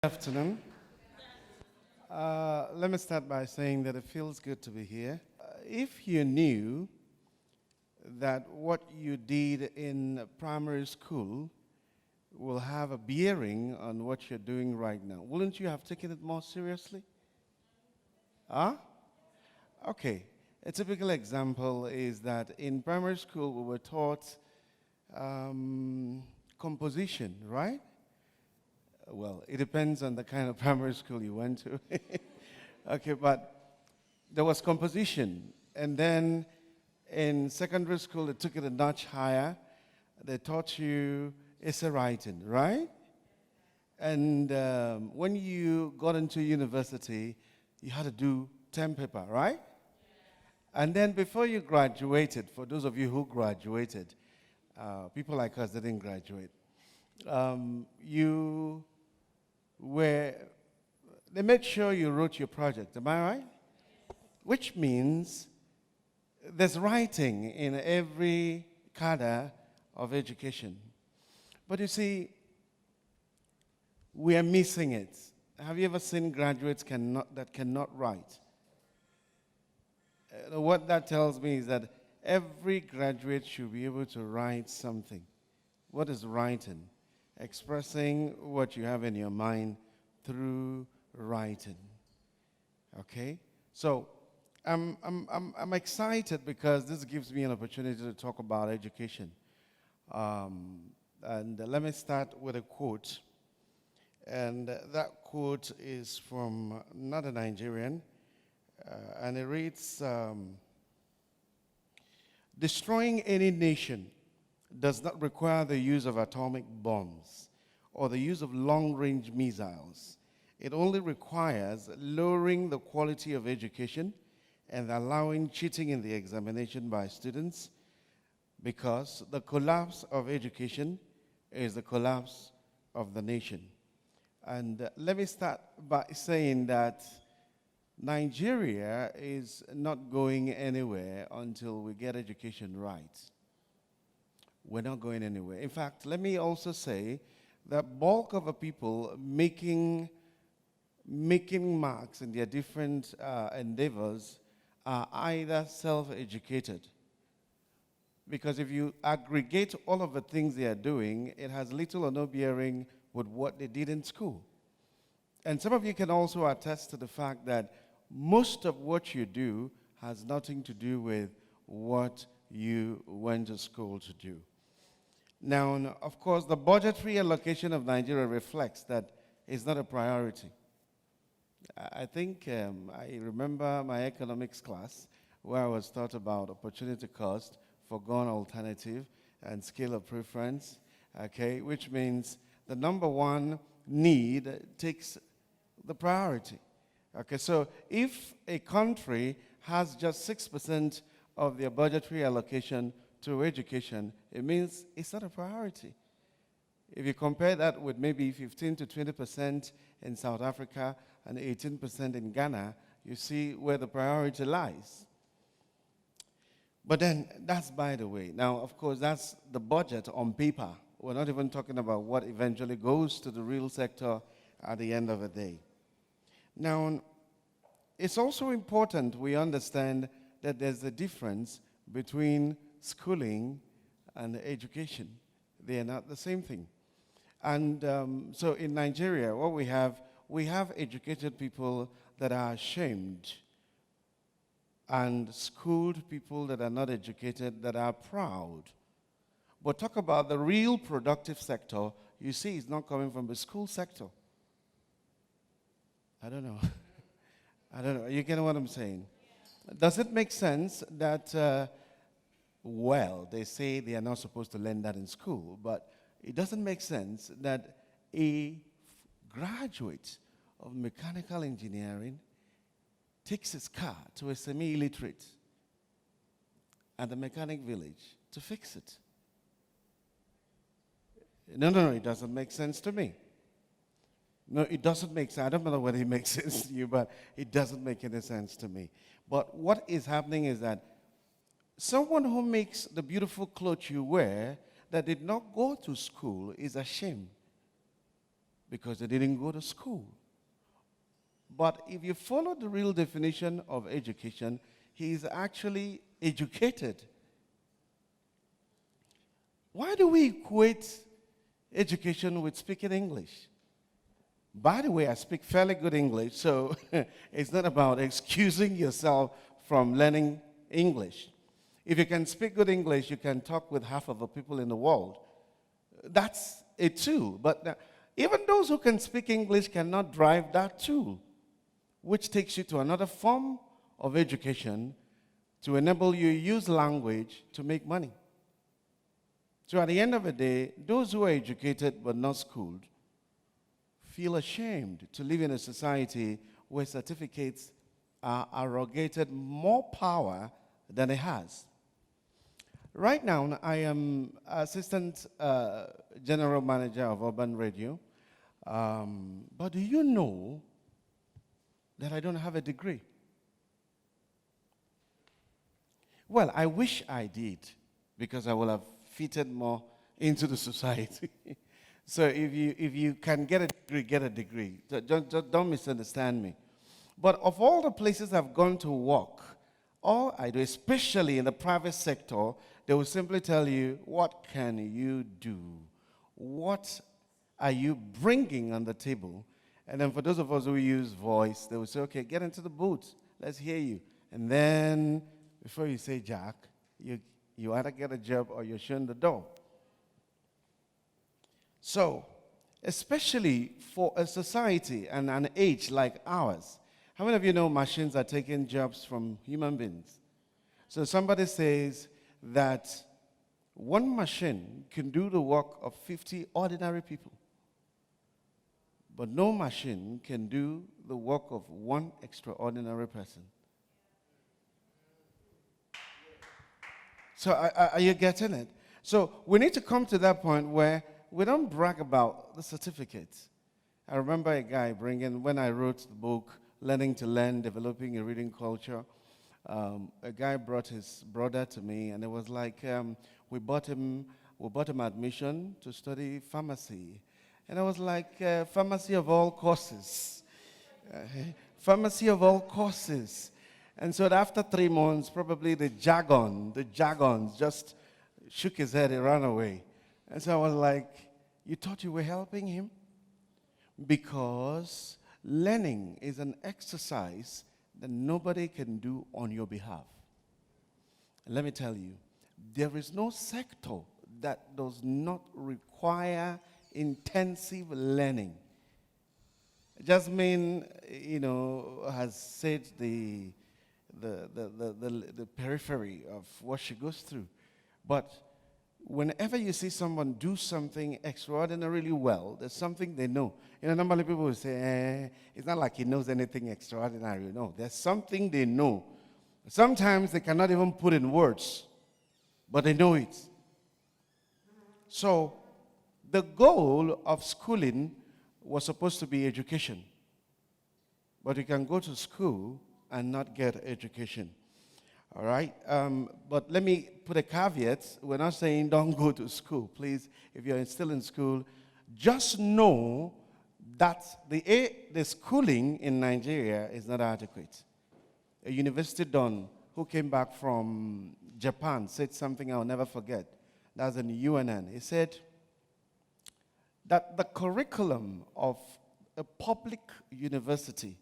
Good afternoon. Let me start by saying that it feels good to be here. If you knew that what you did in primary school will have a bearing on what you're doing right now, wouldn't you have taken it more seriously? Huh? Okay. A typical example is that in primary school we were taught composition, right? Well, it depends on the kind of primary school you went to. Okay, but there was composition. And then in secondary school, they took it a notch higher. They taught you essay writing, right? And when you got into university, you had to do term paper, right? And then before you graduated, for those of you who graduated, people like us didn't graduate, you where they made sure you wrote your project, am I right? Which means there's writing in every cadre of education. But you see, we are missing it. Have you ever seen graduates that cannot write? What that tells me is that every graduate should be able to write something. What is writing? Expressing what you have in your mind through writing. Okay? So I'm excited because this gives me an opportunity to talk about education. And let me start with a quote. And that quote is from another Nigerian. And it reads, destroying any nation does not require the use of atomic bombs or the use of long-range missiles. It only requires lowering the quality of education and allowing cheating in the examination by students, because the collapse of education is the collapse of the nation. And let me start by saying that Nigeria is not going anywhere until we get education right. We're not going anywhere. In fact, let me also say that bulk of the people making marks in their different endeavors are either self-educated. Because if you aggregate all of the things they are doing, it has little or no bearing with what they did in school. And some of you can also attest to the fact that most of what you do has nothing to do with what you went to school to do. Now, of course, the budgetary allocation of Nigeria reflects that it's not a priority. I think I remember my economics class where I was taught about opportunity cost, foregone alternative, and scale of preference, okay, which means the number one need takes the priority. Okay, so if a country has just 6% of their budgetary allocation to education, it means it's not a priority. If you compare that with maybe 15 to 20% in South Africa and 18% in Ghana, you see where the priority lies. But then, that's by the way. Now, of course, that's the budget on paper. We're not even talking about what eventually goes to the real sector at the end of the day. Now, it's also important we understand that there's a difference between schooling and education. They are not the same thing. And so in Nigeria, what we have educated people that are ashamed, and schooled people that are not educated that are proud. But talk about the real productive sector, you see it's not coming from the school sector. I don't know. I don't know. You get what I'm saying? Does it make sense that, well, they say they are not supposed to learn that in school, but it doesn't make sense that a graduate of mechanical engineering takes his car to a semi-illiterate at the mechanic village to fix it? No, it doesn't make sense to me. No, it doesn't make sense. I don't know whether it makes sense to you, but it doesn't make any sense to me. But what is happening is that someone who makes the beautiful clothes you wear that did not go to school is ashamed because they didn't go to school. But if you follow the real definition of education, he is actually educated. Why do we equate education with speaking English? By the way, I speak fairly good English, so it's not about excusing yourself from learning English. If you can speak good English, you can talk with half of the people in the world. That's a tool. But even those who can speak English cannot drive that tool, which takes you to another form of education to enable you to use language to make money. So at the end of the day, those who are educated but not schooled feel ashamed to live in a society where certificates are arrogated more power than it has. Right now, I am Assistant General Manager of Urban Radio. But do you know that I don't have a degree? Well, I wish I did, because I will have fitted more into the society. So if you can get a degree, get a degree. Don't misunderstand me. But of all the places I've gone to work, all I do, especially in the private sector, they will simply tell you, what can you do? What are you bringing on the table? And then for those of us who use voice, they will say, okay, get into the booth. Let's hear you. And then before you say Jack, you either get a job or you're shown the door. So, especially for a society and an age like ours, how many of you know machines are taking jobs from human beings? So somebody says that one machine can do the work of 50 ordinary people, but no machine can do the work of one extraordinary person. So are you getting it? So we need to come to that point where we don't brag about the certificates. I remember a guy when I wrote the book, Learning to Learn, Developing a Reading Culture, a guy brought his brother to me, and it was like we bought him admission to study pharmacy. And I was like, pharmacy of all courses. Pharmacy of all courses. And so after 3 months, probably the jargon just shook his head and ran away. And so I was like, you thought you were helping him? Because learning is an exercise that nobody can do on your behalf. And let me tell you, there is no sector that does not require intensive learning. Jasmine, has said the periphery of what she goes through. But whenever you see someone do something extraordinarily well, there's something they know. Normally people will say, it's not like he knows anything extraordinary. No, there's something they know. Sometimes they cannot even put in words, but they know it. So the goal of schooling was supposed to be education. But you can go to school and not get education. All right? But let me put a caveat. We're not saying don't go to school. Please, if you're still in school, just know that the schooling in Nigeria is not adequate. A university don who came back from Japan said something I'll never forget. That's in UNN. He said that the curriculum of a public university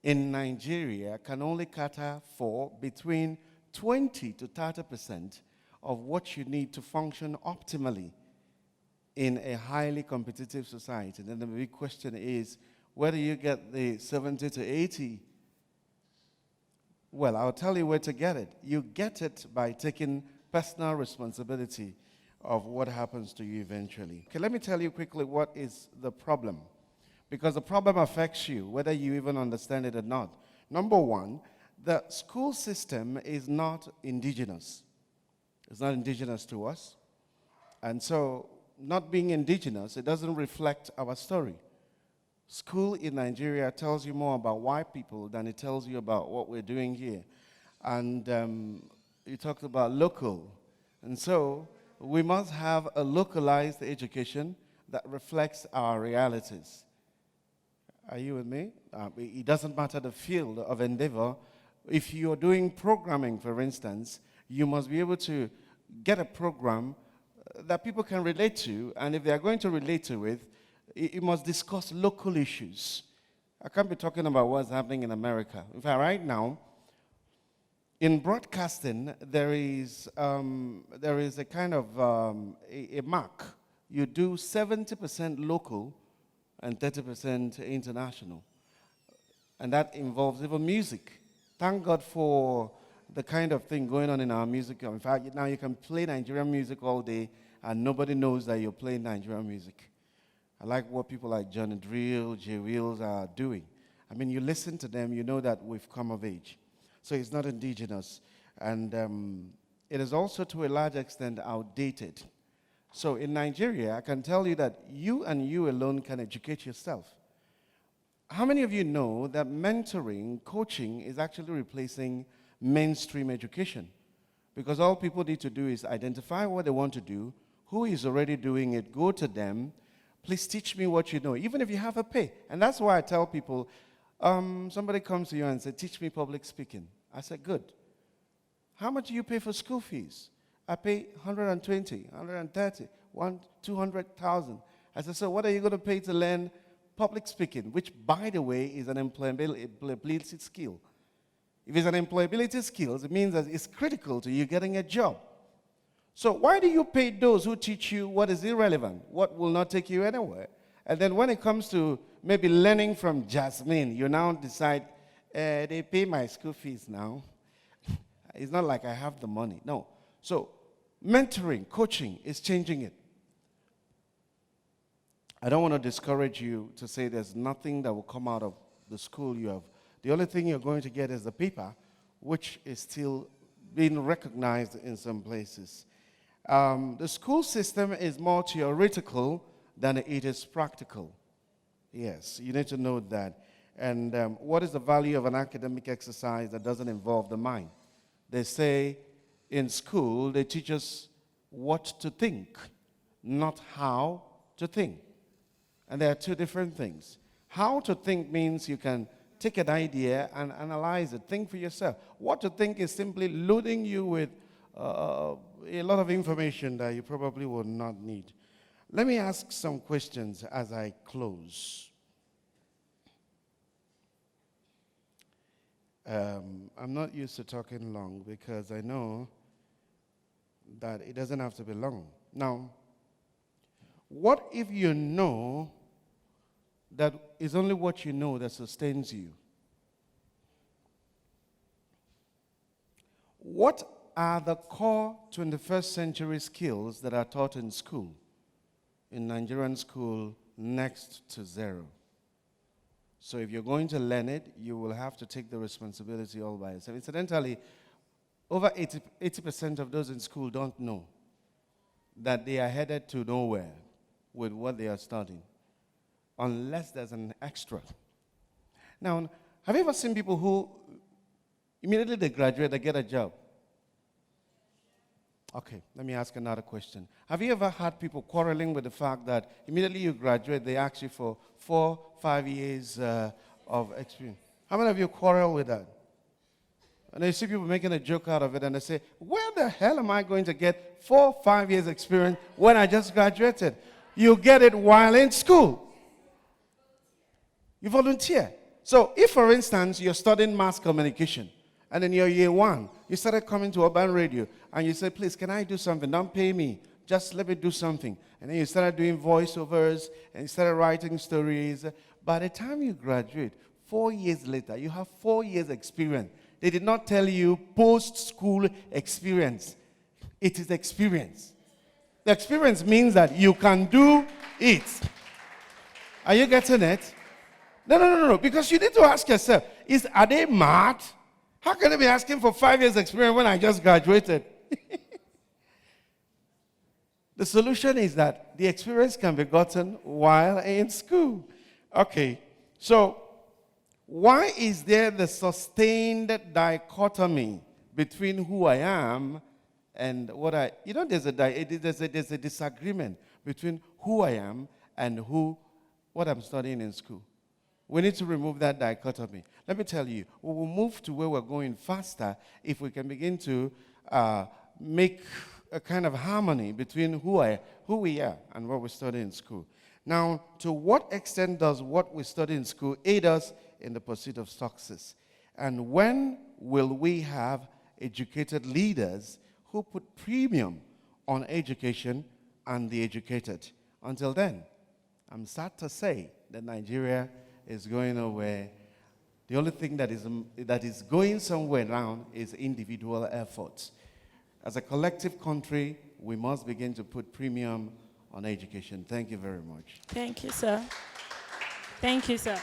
in Nigeria can only cater for between 20 to 30% of what you need to function optimally in a highly competitive society. Then the big question is, where do you get the 70 to 80? Well, I'll tell you where to get it. You get it by taking personal responsibility of what happens to you eventually. Okay, let me tell you quickly what is the problem. Because the problem affects you, whether you even understand it or not. Number one, the school system is not indigenous. It's not indigenous to us. And so, not being indigenous, it doesn't reflect our story. School in Nigeria tells you more about white people than it tells you about what we're doing here. And you talked about local. And so, we must have a localized education that reflects our realities. Are you with me? It doesn't matter the field of endeavor. If you're doing programming, for instance, you must be able to get a program that people can relate to, and if they are going to relate to it, you must discuss local issues. I can't be talking about what's happening in America. In fact, right now, in broadcasting, there is a kind of a mark. You do 70% local and 30% international. And that involves even music. Thank God for the kind of thing going on in our music. In fact, now you can play Nigerian music all day and nobody knows that you're playing Nigerian music. I like what people like Johnny Drill, J. Wheels are doing. I mean, you listen to them, you know that we've come of age. So it's not indigenous. And it is also to a large extent outdated. So in Nigeria, I can tell you that you and you alone can educate yourself. How many of you know that mentoring, coaching is actually replacing mainstream education? Because all people need to do is identify what they want to do, who is already doing it, go to them, please teach me what you know, even if you have a pay. And that's why I tell people, somebody comes to you and says, teach me public speaking. I said, good. How much do you pay for school fees? I pay 120, 130, 200,000. I said, so what are you going to pay to learn public speaking, which, by the way, is an employability skill. If it's an employability skill, it means that it's critical to you getting a job. So why do you pay those who teach you what is irrelevant, what will not take you anywhere? And then when it comes to maybe learning from Jasmine, you now decide, they pay my school fees now. It's not like I have the money. No. So mentoring, coaching is changing it. I don't want to discourage you to say there's nothing that will come out of the school you have. The only thing you're going to get is the paper, which is still being recognized in some places. The school system is more theoretical than it is practical. Yes, you need to know that. And what is the value of an academic exercise that doesn't involve the mind? They say in school, they teach us what to think, not how to think. And there are two different things. How to think means you can take an idea and analyze it, think for yourself. What to think is simply loading you with a lot of information that you probably will not need. Let me ask some questions as I close. I'm not used to talking long because I know that it doesn't have to be long. Now, what if you know that it's only what you know that sustains you? What are the core 21st century skills that are taught in school, in Nigerian school, next to zero? So if you're going to learn it, you will have to take the responsibility all by yourself. Incidentally, over 80% of those in school don't know that they are headed to nowhere with what they are studying, unless there's an extra. Now, have you ever seen people who immediately they graduate, they get a job? Okay, let me ask another question. Have you ever had people quarreling with the fact that immediately you graduate, they ask you for 4-5 years of experience? How many of you quarrel with that? And you see people making a joke out of it, and they say, where the hell am I going to get 4-5 years experience when I just graduated? You get it while in school. You volunteer. So if, for instance, you're studying mass communication, and in your year one, you started coming to urban radio, and you said, please, can I do something? Don't pay me. Just let me do something. And then you started doing voiceovers, and you started writing stories. By the time you graduate, 4 years later, you have 4 years experience. They did not tell you post-school experience. It is experience. The experience means that you can do it. Are you getting it? No. Because you need to ask yourself, are they mad? How can they be asking for 5 years experience when I just graduated? The solution is that the experience can be gotten while in school. Okay, so why is there the sustained dichotomy between who I am and what I... there's a disagreement between who I am and what I'm studying in school. We need to remove that dichotomy. Let me tell you, we will move to where we're going faster if we can begin to make a kind of harmony between who we are and what we study in school. Now, to what extent does what we study in school aid us in the pursuit of success? And when will we have educated leaders who put premium on education and the educated? Until then, I'm sad to say that Nigeria is going nowhere. The only thing that is going somewhere around is individual efforts. As a collective country, we must begin to put premium on education. Thank you very much. Thank you, sir. Thank you, sir.